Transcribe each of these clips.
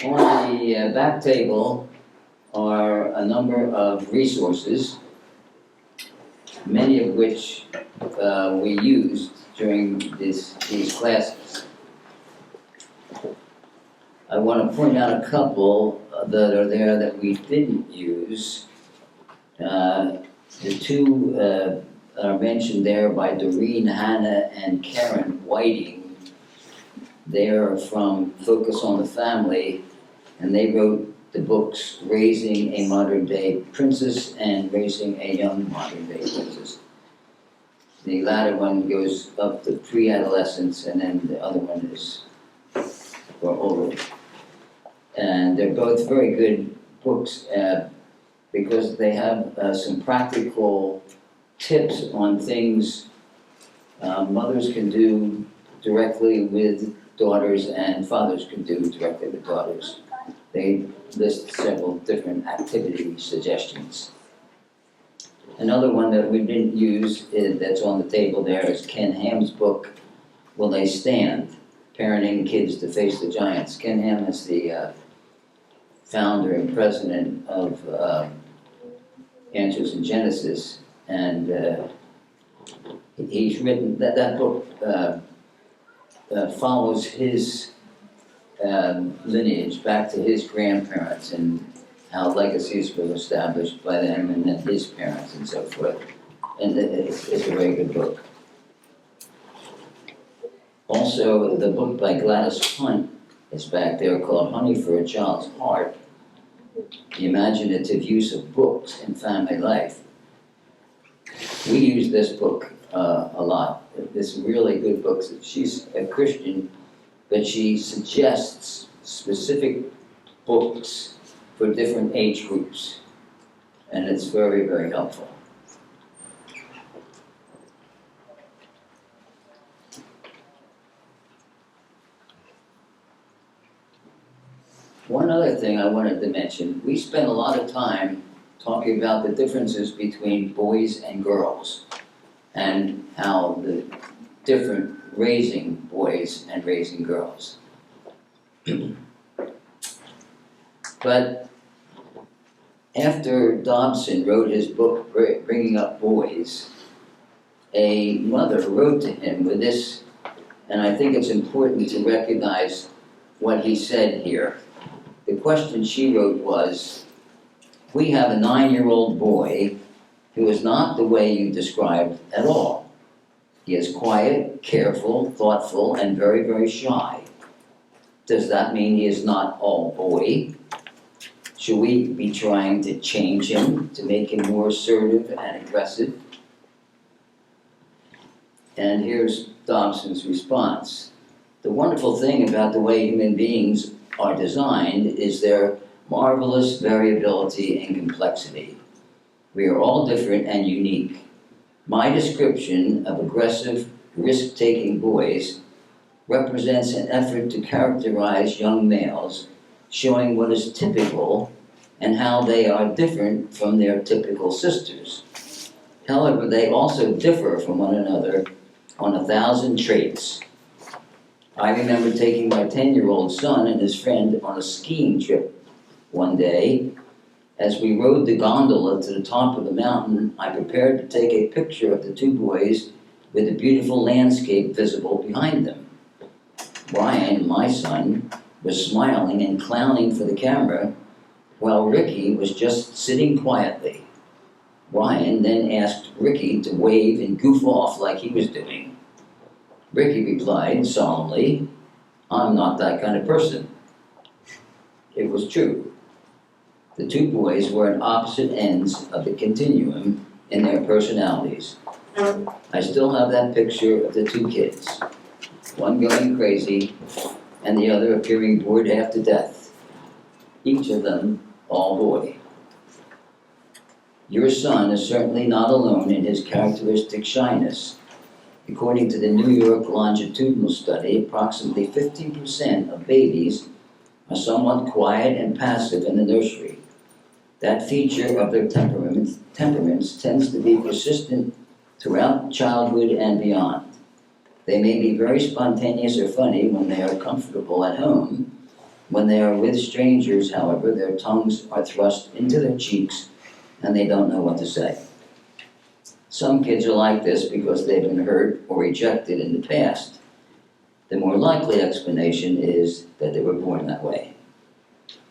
On the back table are a number of resources, many of which we used during these classes. I want to point out a couple that are there that we didn't use. The two are mentioned there by Doreen Hanna and Karen Whiting. They are from Focus on the Family, and they wrote the books Raising a Modern Day Princess and Raising a Young Modern Day Princess. The latter one goes up to pre-adolescence, and then the other one is for older. And they're both very good books because they have some practical tips on things mothers can do directly with daughters and fathers can do directly with daughters. They list several different activity suggestions. Another one that we didn't use that's on the table there is Ken Ham's book, Will They Stand? Parenting Kids to Face the Giants. Ken Ham is the founder and president of Answers in Genesis, and he's written, that book follows his lineage back to his grandparents and how legacies were established by them and then his parents and so forth. And it's a very good book. Also, the book by Gladys Hunt is back there called Honey for a Child's Heart, the imaginative use of books in family life. We use this book a lot. This really good book. She's a Christian, but she suggests specific books for different age groups, and it's very, very helpful. One other thing I wanted to mention, we spent a lot of time talking about the differences between boys and girls and how the different raising boys and raising girls. But after Dobson wrote his book, Bringing Up Boys, a mother wrote to him with this, and I think it's important to recognize what he said here. The question she wrote was, we have a 9-year-old boy who is not the way you described at all. He is quiet, careful, thoughtful, and very, very shy. Does that mean he is not all boy? Should we be trying to change him to make him more assertive and aggressive? And here's Dobson's response. The wonderful thing about the way human beings are designed is their marvelous variability and complexity. We are all different and unique. My description of aggressive, risk-taking boys represents an effort to characterize young males, showing what is typical and how they are different from their typical sisters. However, they also differ from one another on 1,000 traits. I remember taking my 10-year-old son and his friend on a skiing trip one day. As we rode the gondola to the top of the mountain, I prepared to take a picture of the two boys with the beautiful landscape visible behind them. Brian, my son, was smiling and clowning for the camera, while Ricky was just sitting quietly. Brian then asked Ricky to wave and goof off like he was doing. Ricky replied solemnly, I'm not that kind of person. It was true. The two boys were at opposite ends of the continuum in their personalities. I still have that picture of the two kids, one going crazy and the other appearing bored half to death, each of them all boy. Your son is certainly not alone in his characteristic shyness. According to the New York longitudinal study, approximately 15% of babies are somewhat quiet and passive in the nursery. That feature of their temperaments tends to be persistent throughout childhood and beyond. They may be very spontaneous or funny when they are comfortable at home, When they are with strangers, however, their tongues are thrust into their cheeks and they don't know what to say. Some kids are like this because they've been hurt or rejected in the past. The more likely explanation is that they were born that way.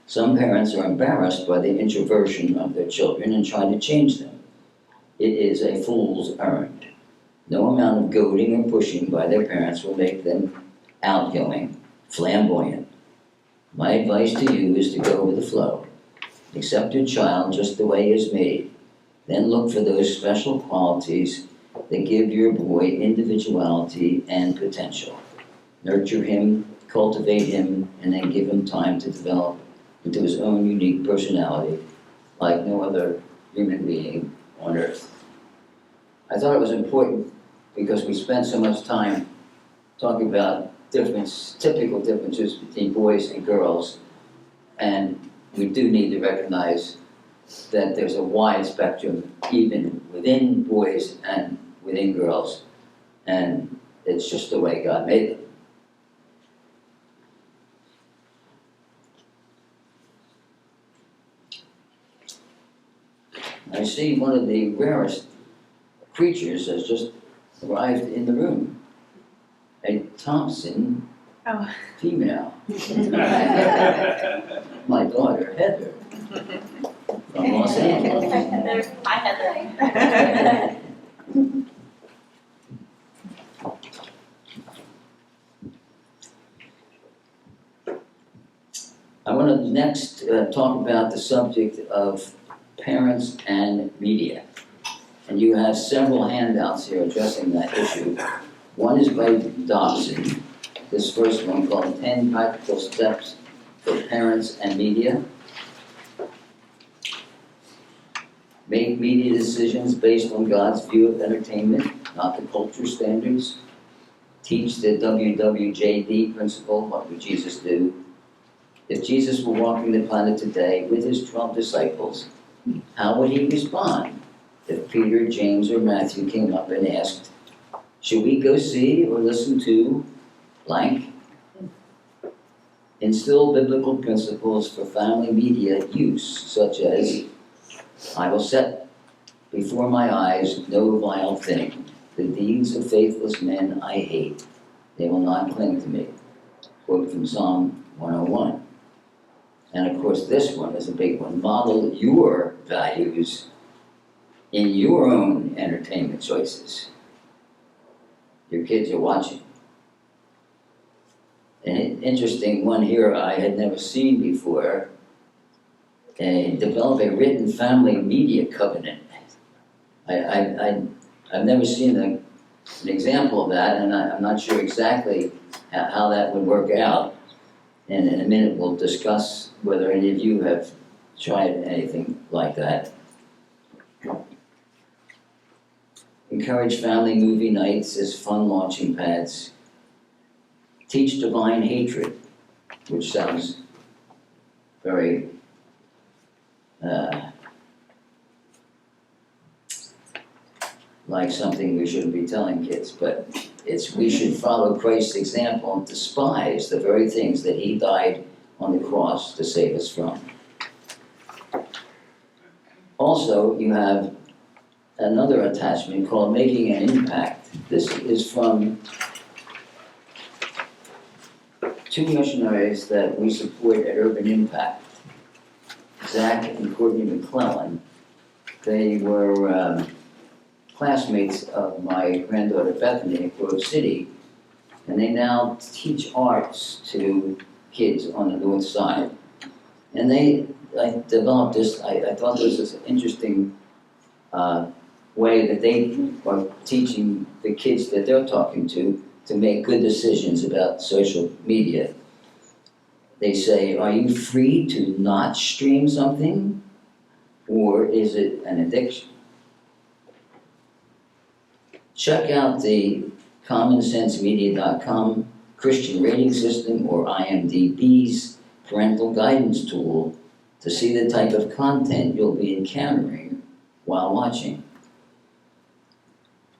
Some parents are embarrassed by the introversion of their children and try to change them. It is a fool's errand. No amount of goading or pushing by their parents will make them outgoing, flamboyant. My advice to you is to go with the flow. Accept your child just the way he is made. Then look for those special qualities that give your boy individuality and potential. Nurture him, cultivate him, and then give him time to develop into his own unique personality like no other human being on earth. I thought it was important because we spent so much time talking about typical differences between boys and girls, and we do need to recognize that there's a wide spectrum even within boys and within girls, and it's just the way God made them. I see one of the rarest creatures has just arrived in the room. A Thompson female. My daughter, Heather, from Los Angeles. Heather. Hi, Heather. I want to next talk about the subject of parents and media. And you have several handouts here addressing that issue. One is by Dobson. This first one called 10 Practical Steps for Parents and Media. Make media decisions based on God's view of entertainment, not the culture standards. Teach the WWJD principle, what would Jesus do? If Jesus were walking the planet today with his 12 disciples, how would he respond if Peter, James, or Matthew came up and asked, should we go see or listen to blank? Instill biblical principles for family media use, such as, I will set before my eyes no vile thing. The deeds of faithless men I hate. They will not cling to me. Quote from Psalm 101. And of course this one is a big one. Model your values in your own entertainment choices. Your kids are watching. An interesting one here I had never seen before. Develop a written family media covenant. I've never seen an example of that, and I'm not sure exactly how that would work out. And in a minute we'll discuss whether any of you have tried anything like that. Encourage family movie nights as fun launching pads. Teach divine hatred, which sounds very like something we shouldn't be telling kids, but we should follow Christ's example and despise the very things that he died on the cross to save us from. Also, you have another attachment called Making an Impact. This is from two missionaries that we support at Urban Impact, Zach and Courtney McClellan. They were classmates of my granddaughter Bethany in Grove City, and they now teach arts to kids on the north side. And I developed this, I thought this was an interesting way that they are teaching the kids that they're talking to make good decisions about social media. They say, are you free to not stream something, or is it an addiction? Check out the commonsensemedia.com Christian rating system or IMDb's parental guidance tool to see the type of content you'll be encountering while watching.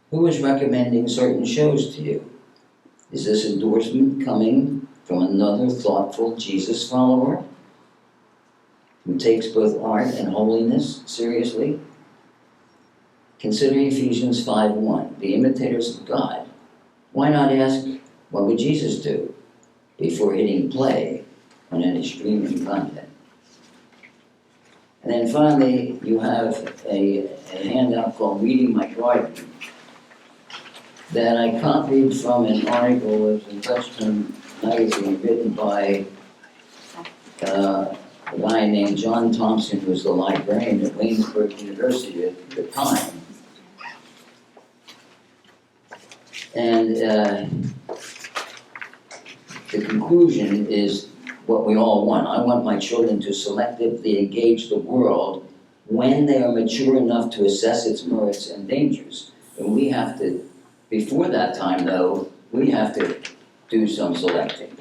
Who is recommending certain shows to you? Is this endorsement coming from another thoughtful Jesus follower who takes both art and holiness seriously? Consider Ephesians 5:1, be imitators of God. Why not ask, what would Jesus do before hitting play on any streaming content? And then finally, you have a handout called Reading My Garden that I copied from an article in Touchstone magazine written by a guy named John Thompson, who was the librarian at Waynesburg University at the time. And the conclusion is what we all want. I want my children to selectively engage the world when they are mature enough to assess its merits and dangers. And we have to, before that time though, we have to do some selecting.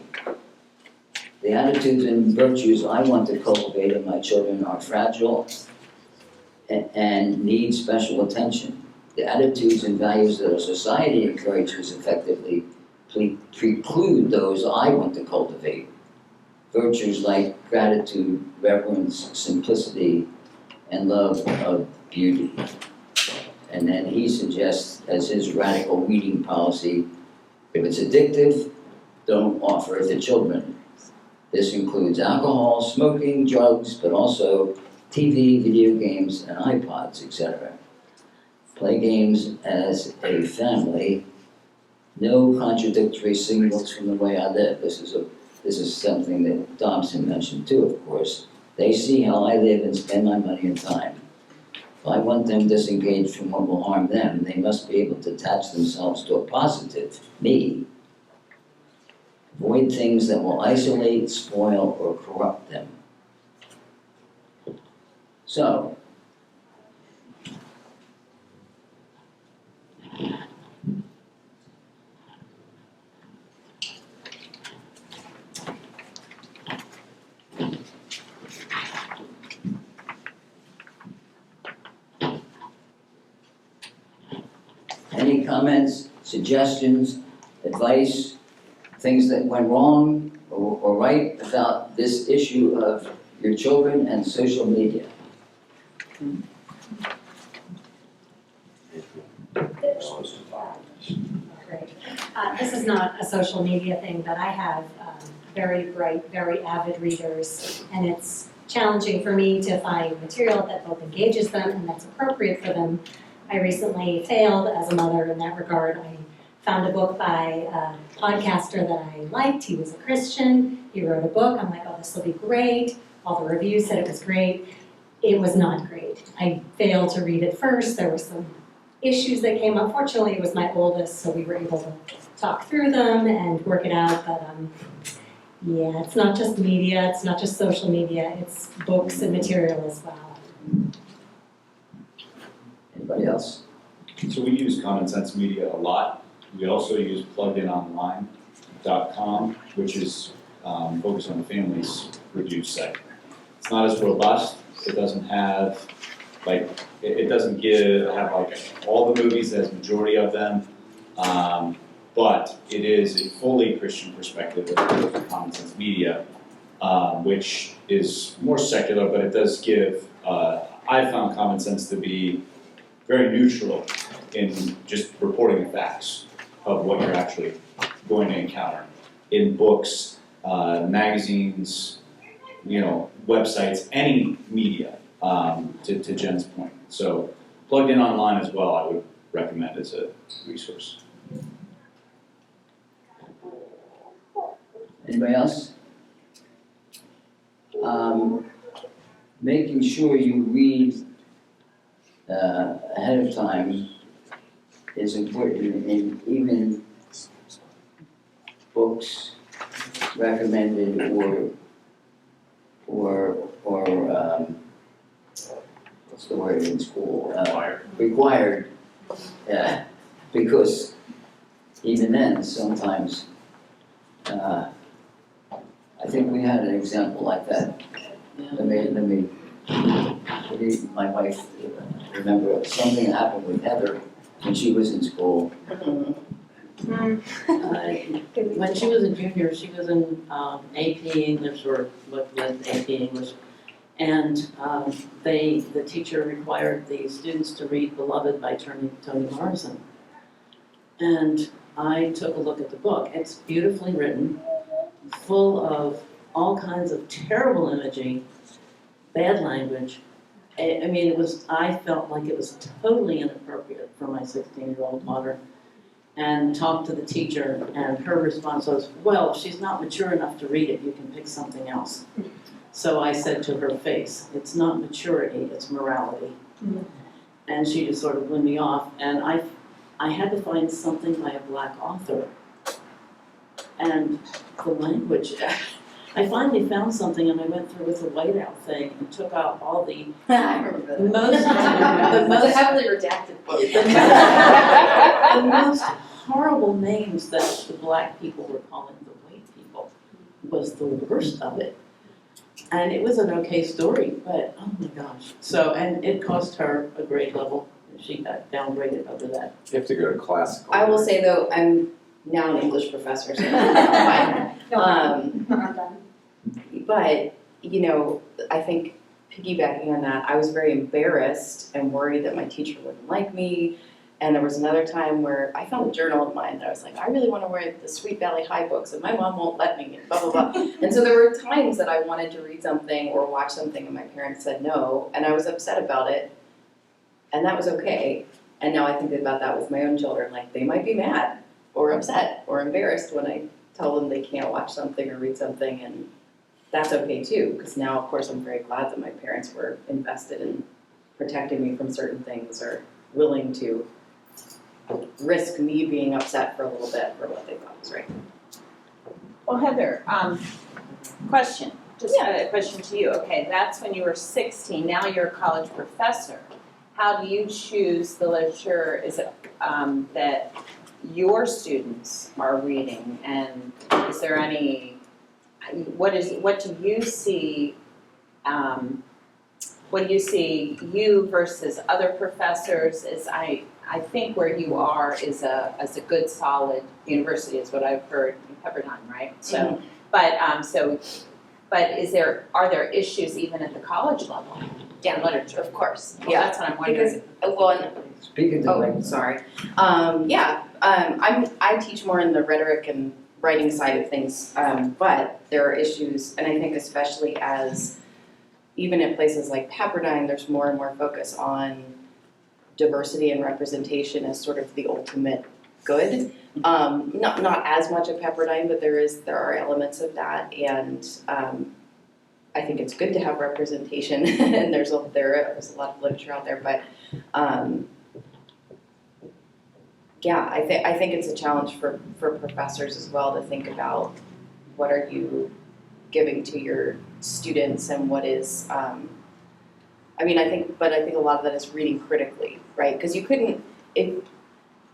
The attitudes and virtues I want to cultivate in my children are fragile and need special attention. The attitudes and values that our society encourages effectively preclude those I want to cultivate. Virtues like gratitude, reverence, simplicity, and love of beauty. And then he suggests, as his radical reading policy, if it's addictive, don't offer it to children. This includes alcohol, smoking, drugs, but also TV, video games, and iPods, etc. Play games as a family. No contradictory signals from the way I live. This is something that Dobson mentioned too, of course. They see how I live and spend my money and time. If I want them disengaged from what will harm them, they must be able to attach themselves to a positive, me. Avoid things that will isolate, spoil, or corrupt them. So, any comments, suggestions, advice, things that went wrong or right about this issue of your children and social media? Great. This is not a social media thing, but I have very bright, very avid readers, and it's challenging for me to find material that both engages them and that's appropriate for them. I recently failed as a mother in that regard. I found a book by a podcaster that I liked. He was a Christian. He wrote a book. I'm like, oh, this will be great. All the reviews said it was great. It was not great. I failed to read it first. There were some issues that came up. Fortunately, it was my oldest, so we were able to talk through them and work it out. But yeah, it's not just media. It's not just social media. It's books and material as well. Anybody else? So we use Common Sense Media a lot. We also use PluggedInOnline.com, which is focused on the families review site. It's not as robust. It doesn't have it doesn't have all the movies as majority of them, but it is a fully Christian perspective of Common Sense Media, which is more secular, but it does give. I found Common Sense to be very neutral in just reporting the facts of what you're actually going to encounter in books, magazines, websites, any media, to Jen's point. So Plugged In Online as well, I would recommend as a resource. Anybody else? Making sure you read ahead of time is important in even books recommended or what's the word in school? Required. Yeah, because even then, sometimes, I think we had an example like that. Let me, my wife remember something happened with Heather when she was in school. When she was a junior, she was in AP English, or what was AP English. And the teacher required the students to read Beloved by Toni Morrison. And I took a look at the book. It's beautifully written, full of all kinds of terrible imagery, bad language. I mean, I felt like it was totally inappropriate for my 16-year-old daughter. And talked to the teacher, and her response was, well, if she's not mature enough to read it, you can pick something else. So I said to her face, it's not maturity, it's morality. And she just sort of blew me off, and I had to find something by a Black author. And the language, I finally found something, and I went through with the whiteout thing and took out all the I remember the that. most It's a heavily redacted book. the most horrible names that the Black people were calling the white people was the worst of it. And it was an okay story, but oh my gosh. So, and it cost her a grade level. She got downgraded over that. You have to go to classical. I will say though, I'm now an English professor, so I'm fine. But, you know, I think piggybacking on that, I was very embarrassed and worried that my teacher wouldn't like me. And there was another time where I found a journal of mine that I was like, I really want to read the Sweet Valley High books, and my mom won't let me, and blah, blah, blah. And so there were times that I wanted to read something or watch something, and my parents said no, and I was upset about it, and that was okay. And now I think about that with my own children, like they might be mad or upset or embarrassed when I tell them they can't watch something or read something, and that's okay too, because now, of course, I'm very glad that my parents were invested in protecting me from certain things or willing to risk me being upset for a little bit for what they thought was right. Well, Heather, question, just a question to you. Okay, that's when you were 16, now you're a college professor. How do you choose the literature? Is it that your students are reading, and is there any, what do you see, what do you see you versus other professors? Is I think where you are is a good solid university is what I've heard in Pepperdine, right? So, but are there issues even at the college level? Yeah, Literature. of course. Well, that's what I'm wondering. Speaking to like, Sorry. I teach more in the rhetoric and writing side of things, but there are issues, and I think especially as even at places like Pepperdine, there's more and more focus on diversity and representation as sort of the ultimate good. Not as much at Pepperdine, but there are elements of that, and I think it's good to have representation, and there is a lot of literature out there, but I think it's a challenge for professors as well to think about what are you giving to your students and what is I think a lot of that is reading critically, right? Because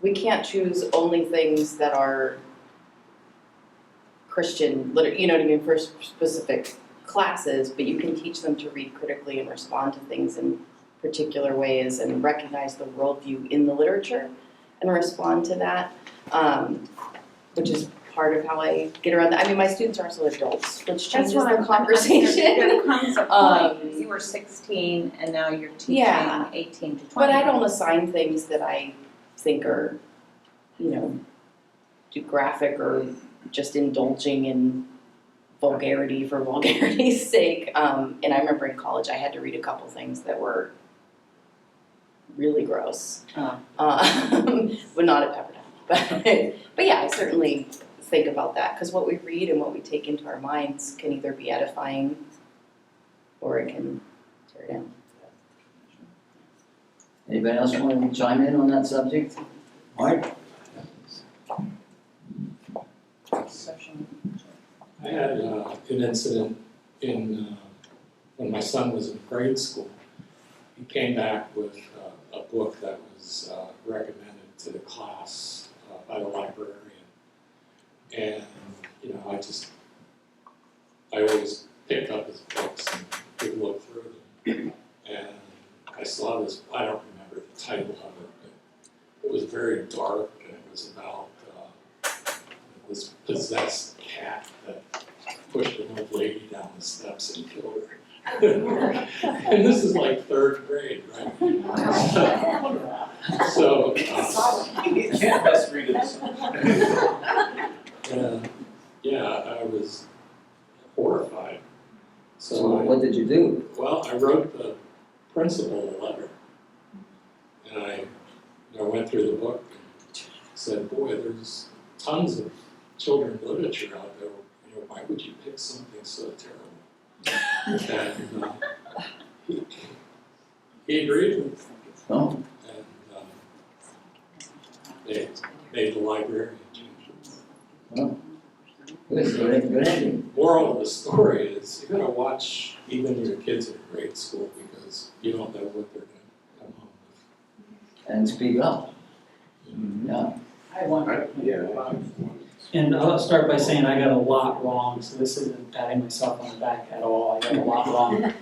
we can't choose only things that are Christian, you know what I mean, for specific classes, but you can teach them to read critically and respond to things in particular ways and recognize the worldview in the literature and respond to that, which is part of how I get around that. I mean, my students are also adults, which changes the conversation. There comes a point, because you were 16 and now you're teaching 18 to 20. But I don't assign things that I think are, too graphic or just indulging in vulgarity for vulgarity's sake. And I remember in college I had to read a couple things that were really gross, but not at Pepperdine. But yeah, I certainly think about that, because what we read and what we take into our minds can either be edifying or it can tear down. anybody else want to chime in on that subject? Art? I had an incident when my son was in grade school. He came back with a book that was recommended to the class by the librarian. And, I always pick up his books and take a look through them. And I saw this, I don't remember the title of it, but it was very dark, and it was about possessed cat that pushed an old lady down the steps and killed her. And this is like 3rd grade, right? So, You can't best read it. yeah, I was horrified. So So, what did you do? well, I wrote the principal a letter. And I went through the book and said, boy, there's tons of children's literature out there. You know, why would you pick something so terrible? And he agreed with me. Oh, And they made the librarian change it. good ending. Moral of the story is you gotta watch even your kids in grade school because you don't know what they're gonna come home And speak up. Yeah. I wonder. Yeah. And I'll start by saying I got a lot wrong, so this isn't patting myself on the back at all, I got a lot wrong.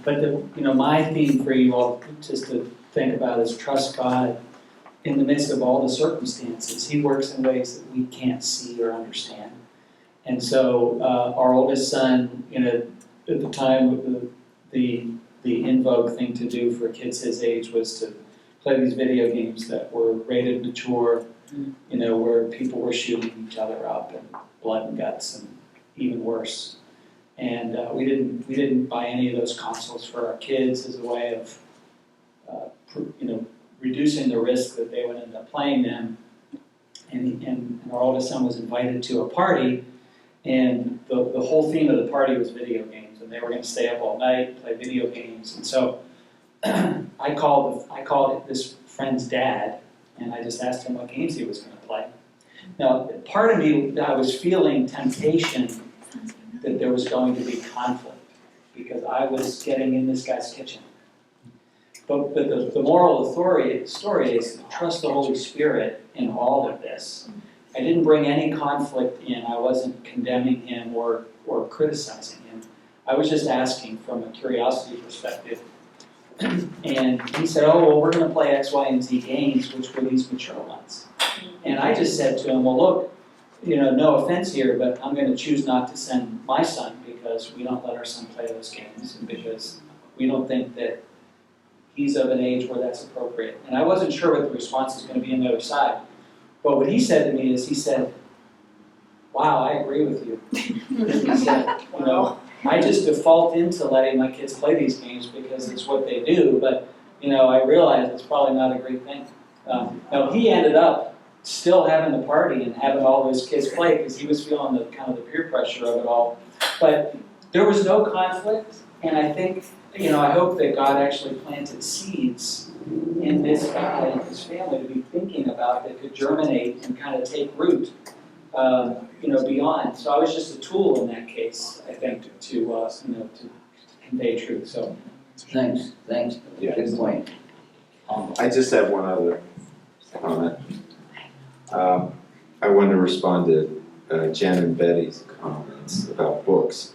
But my theme for you all just to think about is trust God in the midst of all the circumstances. He works in ways that we can't see or understand. And so our oldest son, at the time, the in vogue thing to do for kids his age was to play these video games that were rated mature, where people were shooting each other up and blood and guts and even worse. And we didn't buy any of those consoles for our kids as a way of reducing the risk that they would end up playing them. And our oldest son was invited to a party, and the whole theme of the party was video games, and they were going to stay up all night, play video games. And so I called this friend's dad, and I just asked him what games he was going to play. Now, part of me, I was feeling temptation that there was going to be conflict, because I was getting in this guy's kitchen. But the moral of the story is trust the Holy Spirit in all of this. I didn't bring any conflict in. I wasn't condemning him or criticizing him. I was just asking from a curiosity perspective. And he said, oh, well, we're going to play X, Y, and Z games, which were these mature ones. And I just said to him, well, look, no offense here, but I'm going to choose not to send my son because we don't let our son play those games and because we don't think that he's of an age where that's appropriate. And I wasn't sure what the response was going to be on the other side. But what he said to me is, he said, wow, I agree with you. He said, I just default into letting my kids play these games because it's what they do, but I realize it's probably not a great thing. Now he ended up still having the party and having all those kids play because he was feeling the kind of the peer pressure of it all. But there was no conflict, and I think, I hope that God actually planted seeds in this guy and his family to be thinking about that could germinate and kind of take root, beyond. So I was just a tool in that case, I think, to convey truth. So Thanks. Yeah. Good point. I just have one other comment. I want to respond to Jen and Betty's comments about books.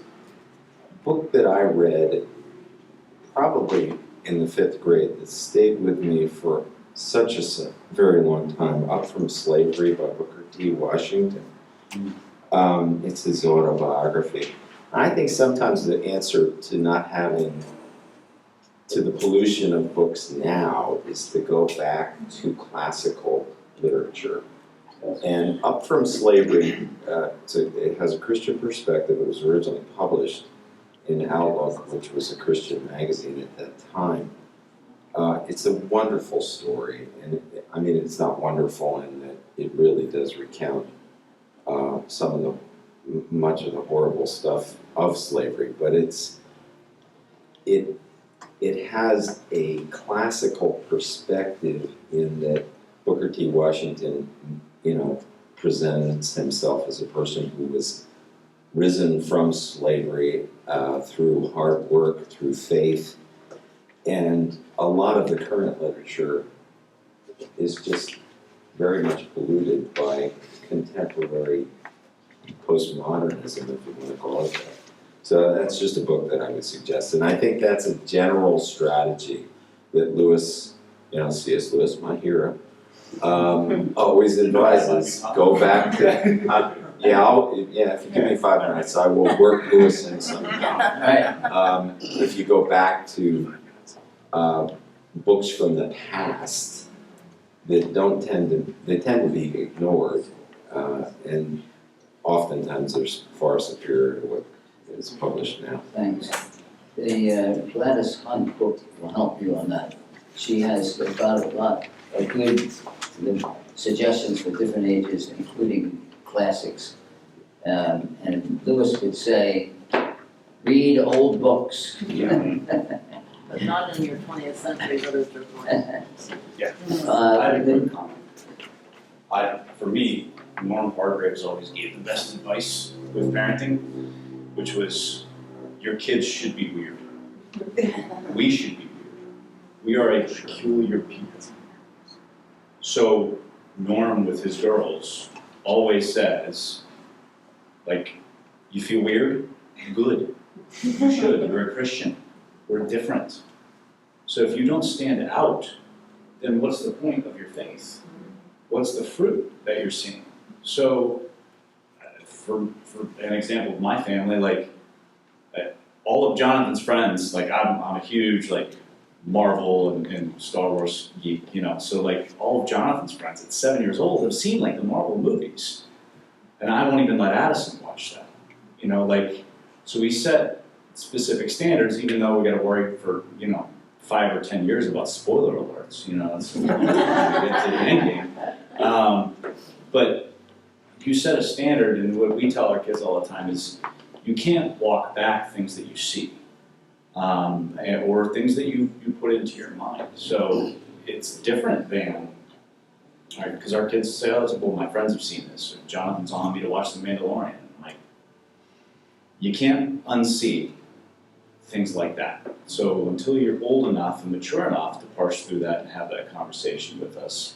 A book that I read probably in the 5th grade that stayed with me for such a very long time, Up From Slavery by Booker T. Washington. It's his autobiography. I think sometimes the answer to not having, to the pollution of books now is to go back to classical literature. And Up From Slavery, it has a Christian perspective. It was originally published in Outlook, which was a Christian magazine at that time. It's a wonderful story, and it's not wonderful in that it really does recount much of the horrible stuff of slavery, but it has a classical perspective in that Booker T. Washington, presents himself as a person who was risen from slavery through hard work, through faith, and a lot of the current literature is just very much polluted by contemporary postmodernism, if you want to call it that. So that's just a book that I would suggest, and I think that's a general strategy that Lewis, C.S. Lewis, my hero, always advises. Go back to if you give me 5 minutes, I will work Lewis in somehow. Right. If you go back to books from the past that tend to be ignored, and oftentimes they're far superior to what is published now. Thanks. The Gladys Hunt book will help you on that. She has got a lot of good suggestions for different ages, including classics. And Lewis would say, read old books. But not in your 20th century literature. For me, Norm Hargraves always gave the best advice with parenting, which was, your kids should be weird. We should be weird. We are a peculiar people. So Norm with his girls always says, like, you feel weird? Good. You should. You're a Christian. We're different. So if you don't stand out, then what's the point of your faith? What's the fruit that you're seeing? So, for an example of my family, like, all of Jonathan's friends, like, I'm a huge, like, Marvel and Star Wars geek, you know, so, like, all of Jonathan's friends at 7 years old have seen, like, the Marvel movies. And I won't even let Addison watch that, you know, like, so we set specific standards, even though we gotta worry for, 5 or 10 years about spoiler alerts, that's when we get to the end game. But you set a standard, and what we tell our kids all the time is, you can't walk back things that you see, or things that you put into your mind. So it's different than, because our kids say, oh, well, my friends have seen this, or Jonathan's on me to watch The Mandalorian. Like, you can't unsee things like that. So until you're old enough and mature enough to parse through that and have that conversation with us,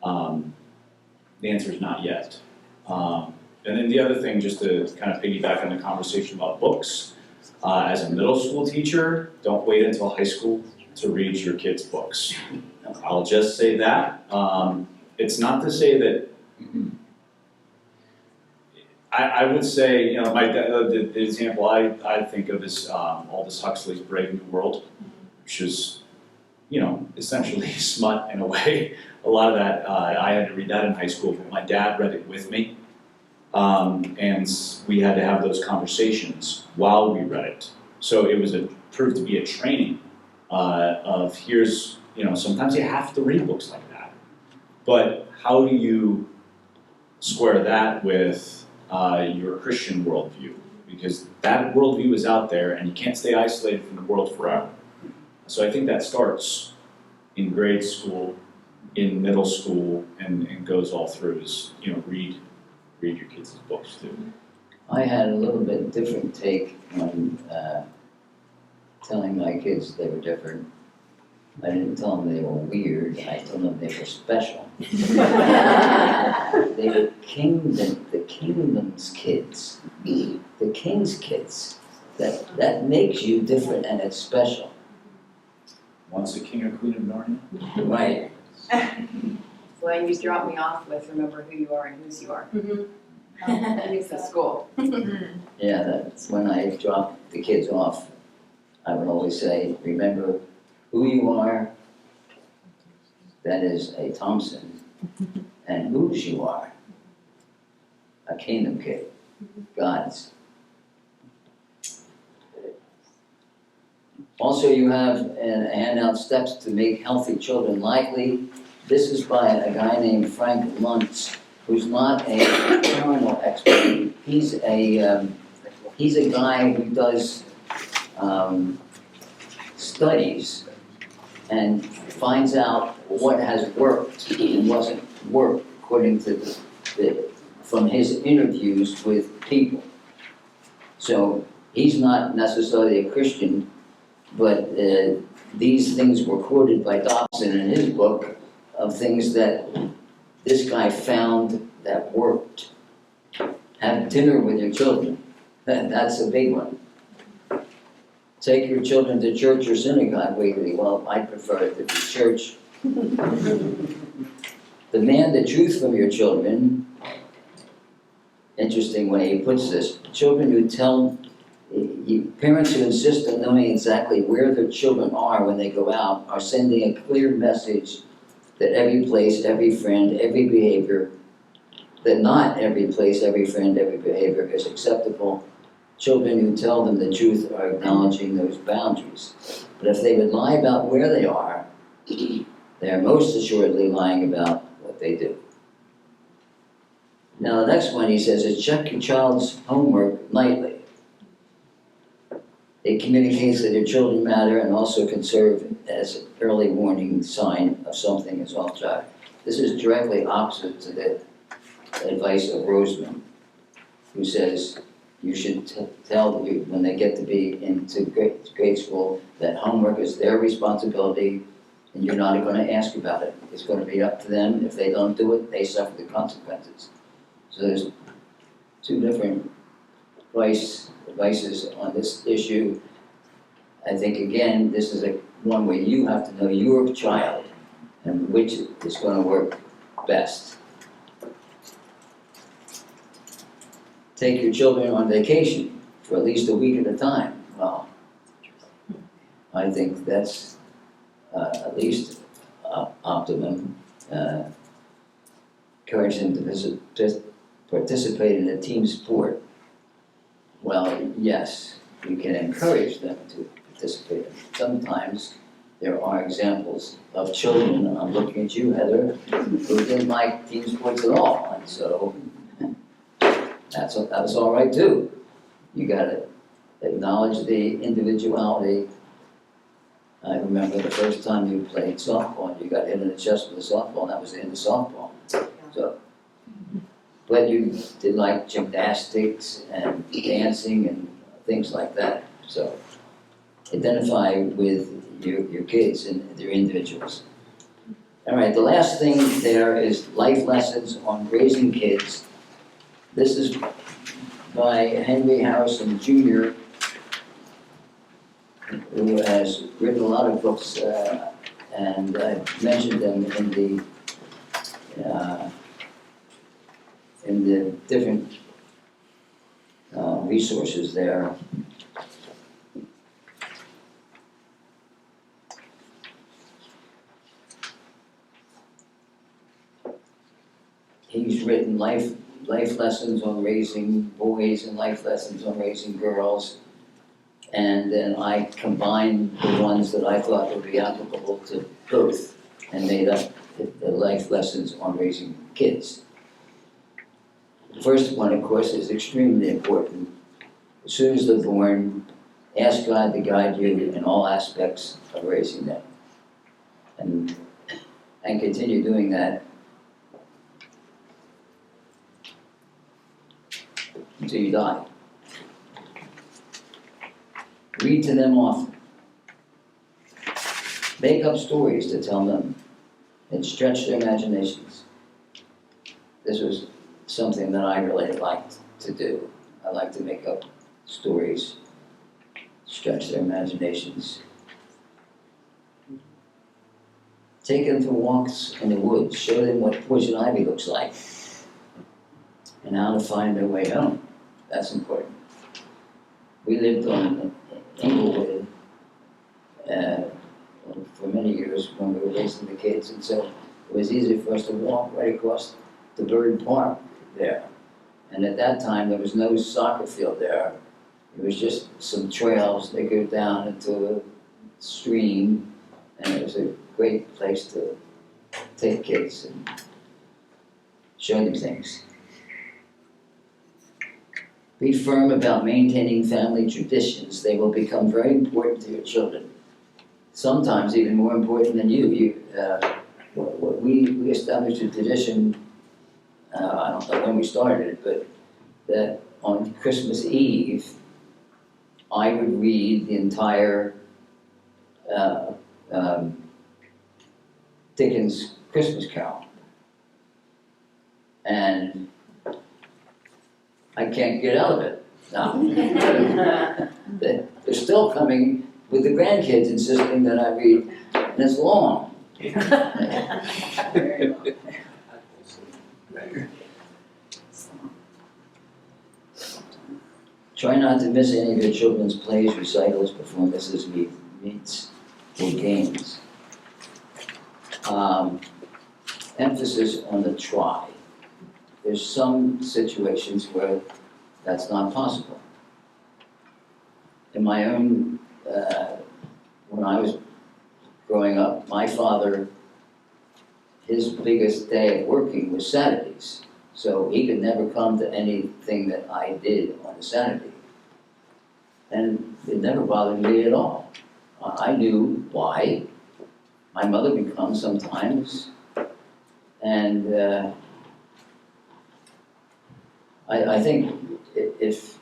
the answer is not yet. And then the other thing, just to kind of piggyback on the conversation about books, as a middle school teacher, don't wait until high school to read your kids' books. I'll just say that. It's not to say that, I would say, the example I think of is Aldous Huxley's Brave New World, which is, essentially smut in a way. A lot of that, I had to read that in high school, but my dad read it with me. And we had to have those conversations while we read it. So it was proved to be a training of here's, sometimes you have to read books like that. But how do you square that with your Christian worldview? Because that worldview is out there and you can't stay isolated from the world forever. So I think that starts in grade school, in middle school, and goes all through is, read your kids' books too. I had a little bit different take on telling my kids they were different. I didn't tell them they were weird, I told them they were special. They were the kingdom's kids, the king's kids. That makes you different and it's special. Once a king or queen of Narnia? Right. When you drop me off with remember who you are and whose you are. It's the school. Yeah, that's when I drop the kids off. I would always say, remember who you are, that is a Thompson, and whose you are, a kingdom kid, God's. Also, you have a handout, Steps to Make Healthy Children Likely. This is by a guy named Frank Luntz, who's not a criminal expert. He's a guy who does studies and finds out what has worked and wasn't worked according to from his interviews with people. So he's not necessarily a Christian, but these things were quoted by Dobson in his book of things that this guy found that worked. Have dinner with your children. That's a big one. Take your children to church or synagogue weekly. Well, I prefer it to be church. Demand the truth from your children. interesting way he puts this. Children who tell, parents who insist on knowing exactly where their children are when they go out are sending a clear message that every place, every friend, every behavior, that not every place, every friend, every behavior is acceptable. Children who tell them the truth are acknowledging those boundaries. But if they would lie about where they are, they are most assuredly lying about what they do. Now the next one he says is check your child's homework nightly. It communicates that your children matter and also can serve as an early warning sign of something is off track. This is directly opposite to the advice of Roseman, who says you should tell them when they get to be into grade school that homework is their responsibility and you're not going to ask about it. It's going to be up to them. If they don't do it, they suffer the consequences. So there's two different advices on this issue. I think again, this is one where you have to know your child and which is going to work best. Take your children on vacation for at least a week at a time. Well, I think that's at least optimum. Encourage them to participate in a team sport. Well, yes, we can encourage them to participate. Sometimes there are examples of children, I'm looking at you, Heather, who didn't like team sports at all, and so that was all right too. You gotta acknowledge the individuality. I remember the first time you played softball, and you got hit in the chest with a softball, and that was the end of softball. So, but you did like gymnastics and dancing and things like that. So identify with your kids and their individuals. All right, the last thing there is life lessons on raising kids. This is by Henry Harrison Jr., who has written a lot of books, and I've mentioned them in the different resources there. He's written life lessons on raising boys and life lessons on raising girls. And then I combined the ones that I thought would be applicable to both and made up the life lessons on raising kids. The first one, of course, is extremely important. As soon as they're born, ask God to guide you in all aspects of raising them. And continue doing that until you die. Read to them often. Make up stories to tell them and stretch their imaginations. This was something that I really liked to do. I like to make up stories, stretch their imaginations. Take them for walks in the woods. Show them what poison ivy looks like and how to find their way home. That's important. We lived on Inglewood for many years when we were raising the kids, and so it was easy for us to walk right across the Bird Park there. And at that time, there was no soccer field there. It was just some trails that go down into a stream, and it was a great place to take kids and show them things. Be firm about maintaining family traditions. They will become very important to your children. Sometimes even more important than you. We established a tradition, I don't know when we started it, but that on Christmas Eve, I would read the entire Dickens Christmas Carol. And I can't get out of it now. They're still coming with the grandkids insisting that I read, and it's long. Try not to miss any of your children's plays, recitals, performances, meets, or games. Emphasis on the try. There's some situations where that's not possible. In my own, when I was growing up, my father, his biggest day of working was Saturdays. So he could never come to anything that I did on a Saturday. And it never bothered me at all. I knew why. My mother would come sometimes. And I think if,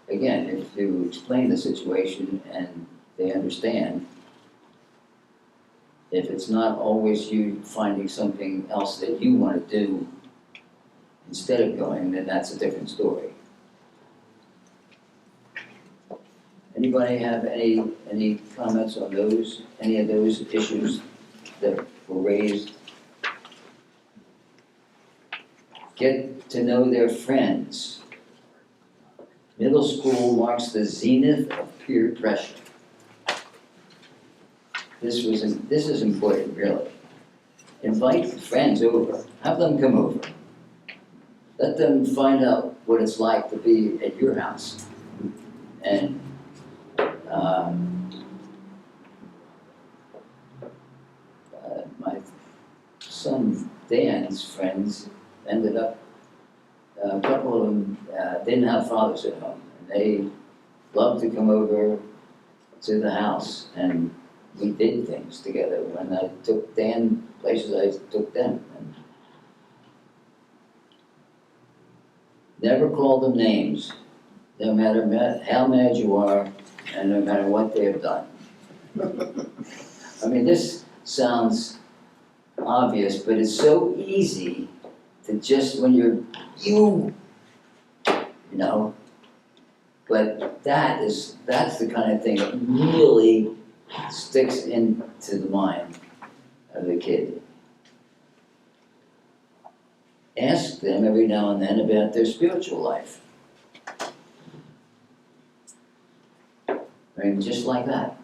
again, if you explain the situation and they understand, if it's not always you finding something else that you want to do instead of going, then that's a different story. Anybody have any comments on those, any of those issues that were raised? Get to know their friends. Middle school marks the zenith of peer pressure. This is important, really. Invite friends over, have them come over. Let them find out what it's like to be at your house. And my son Dan's friends ended up, a couple of them didn't have fathers at home. And they loved to come over to the house, and we did things together. When I took Dan places, I took them. And never call them names, no matter how mad you are, and no matter what they have done. I mean, this sounds obvious, but it's so easy to just when you know, but that's the kind of thing that really sticks into the mind of the kid. Ask them every now and then about their spiritual life. I mean, just like that.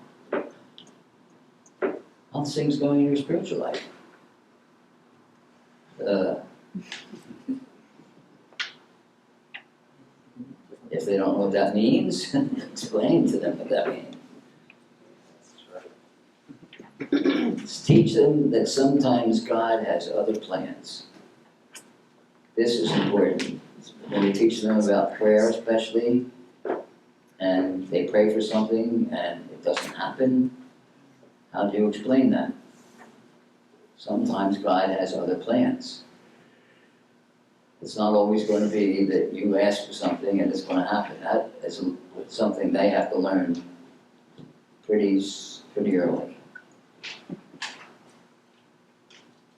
How's things going in your spiritual life? If they don't know what that means, explain to them what that means. Teach them that sometimes God has other plans. This is important. When you teach them about prayer especially, and they pray for something and it doesn't happen, how do you explain that? Sometimes God has other plans. It's not always going to be that you ask for something and it's going to happen. That is something they have to learn pretty early.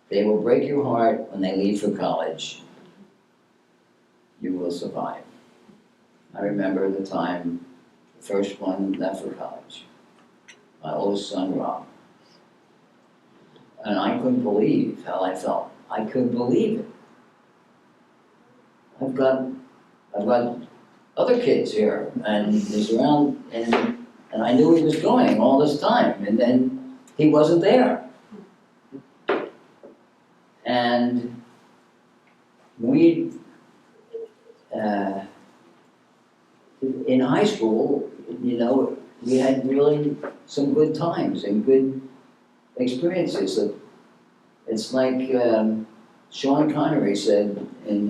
They will break your heart when they leave for college. You will survive. I remember the time the first one left for college. My oldest son, Rob. And I couldn't believe how I felt. I couldn't believe it. I've got other kids here, and he's around, and I knew he was going all this time, and then he wasn't there. And we, in high school, you know, we had really some good times and good experiences. It's like Sean Connery said in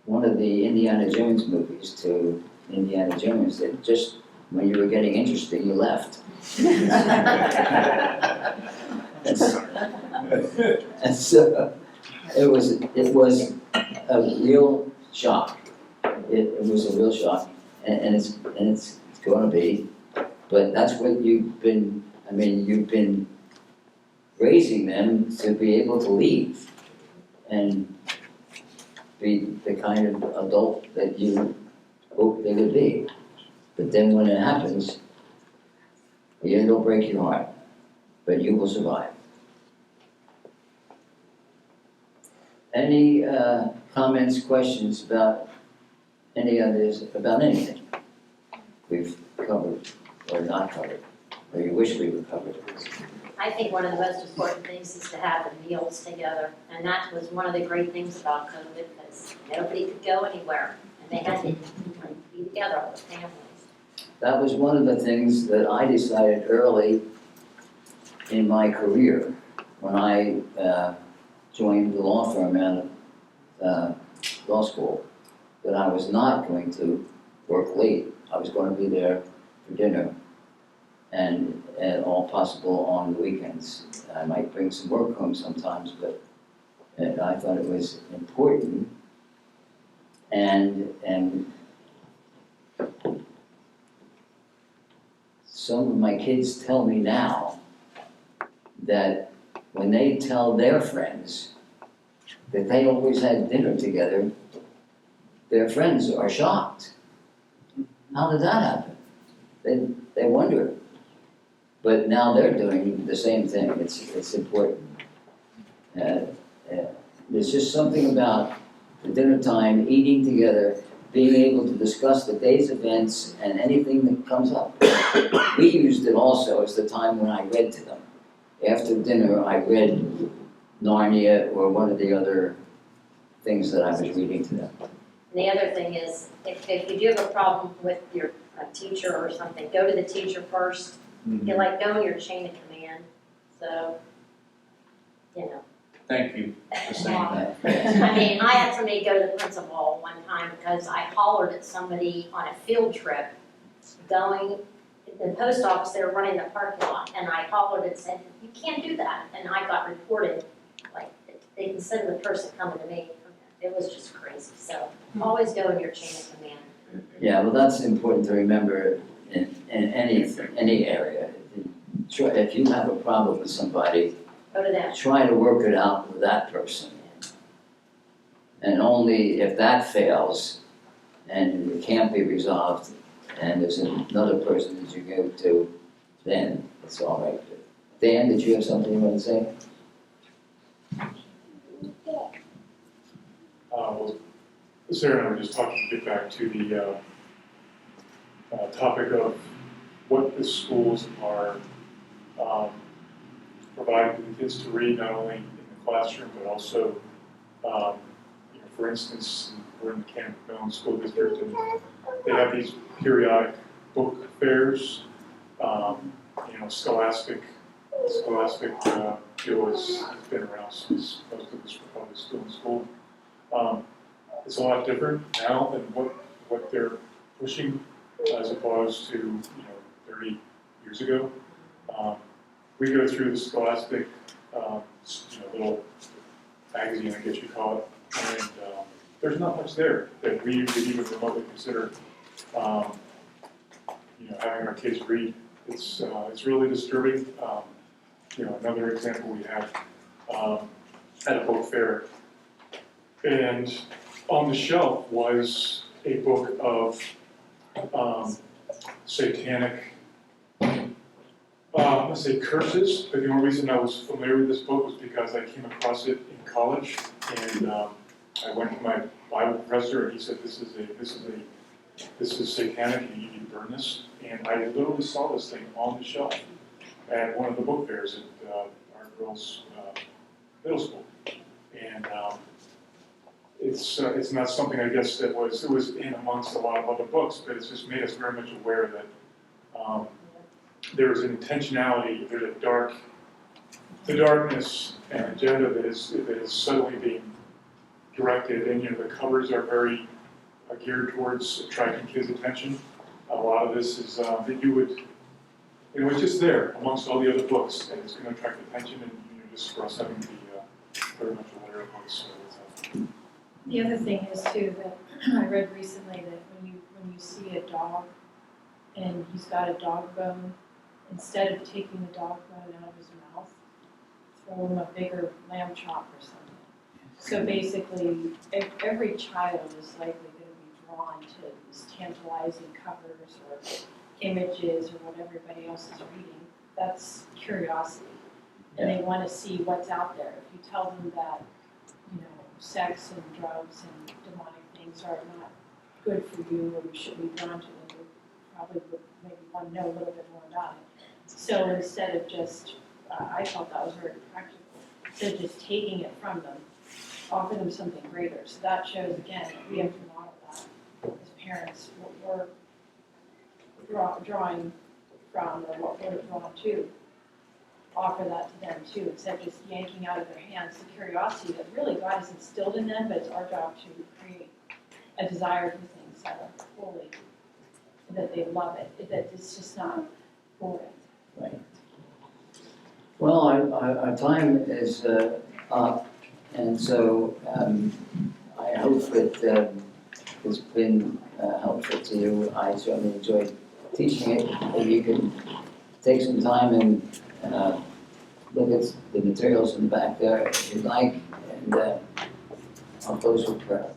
one of the Indiana Jones movies to Indiana Jones, that just when you were getting interesting, you left. And so it was a real shock. It was a real shock, and it's going to be. But that's what you've been. I mean, you've been raising them to be able to leave and be the kind of adult that you hope they would be. But then when it happens, it'll break your heart, but you will survive. Any comments, questions about Any others about anything we've covered or not covered, or you wish we would cover? I think one of the most important things is to have the meals together, and that was one of the great things about COVID, because nobody could go anywhere, and they had to be together with families. That was one of the things that I decided early in my career when I joined the law firm out of law school, that I was not going to work late. I was going to be there for dinner and all possible on the weekends. I might bring some work home sometimes, but I thought it was important. And some of my kids tell me now that when they tell their friends that they always had dinner together, their friends are shocked. How did that happen? They wonder. But now they're doing the same thing. It's important. There's just something about the dinner time, eating together, being able to discuss the day's events and anything that comes up. We used it also as the time when I read to them. After dinner, I read Narnia or one of the other things that I was reading to them. And the other thing is, if you do have a problem with your teacher or something, go to the teacher first. You like know your chain of command, so, you know. Thank you for saying that. I mean, I had somebody go to the principal one time because I hollered at somebody on a field trip going, the post office, they were running the parking lot, and I hollered and said, you can't do that, and I got reported, like, they considered the person coming to me. It was just crazy, so always go in your chain of command. Yeah, well, that's important to remember in any area. If you have a problem with somebody, Go to them. try to work it out with that person. And only if that fails and it can't be resolved and there's another person that you go to, then it's all right. Dan, did you have something you want to say? Well, Sarah and I were just talking to get back to the topic of what the schools are providing the kids to read, not only in the classroom, but also, for instance, we're in the Camp Mellon School District, and they have these periodic book fairs. Scholastic deal has been around since most of us were probably still in school. It's a lot different now than what they're pushing as opposed to 30 years ago. We go through the Scholastic little magazine, I guess you call it, and there's not much there that we would even remotely consider having our kids read. It's really disturbing. Another example we had at a book fair, and on the shelf was a book of satanic, let's say curses, but the only reason I was familiar with this book was because I came across it in college, and I went to my Bible professor, and he said, this is satanic, and you need to burn this. And I literally saw this thing on the shelf at one of the book fairs at our girls' middle school. And it's not something, I guess, it was in amongst a lot of other books, but it's just made us very much aware that there is an intentionality, there's the darkness and agenda that is subtly being directed, and the covers are very geared towards attracting kids' attention. A lot of this is that it's just there amongst all the other books, and it's going to attract attention, and just for us having to be very much aware of what's happening. The other thing is too that I read recently that when you see a dog and he's got a dog bone, instead of taking the dog bone out of his mouth, throw him a bigger lamb chop or something. So basically, every child is likely going to be drawn to these tantalizing covers or images or what everybody else is reading. That's curiosity. And they want to see what's out there. If you tell them that, sex and drugs and demonic things are not good for you or you should be drawn to, and you probably would maybe want to know a little bit more about it. So instead of just, I felt that was very practical, instead of just taking it from them, offer them something greater. So that shows, again, that we have to model that as parents, what we're drawing from or what we're drawn to. Offer that to them too, instead of just yanking out of their hands the curiosity that really God has instilled in them, but it's our job to create a desire for things that are fully, that they love it, that it's just not boring. Right. Well, our time is up, and so I hope that it's been helpful to you. I certainly enjoyed teaching it. If you can take some time and look at the materials in the back there if you'd like, and I'll close with prayer.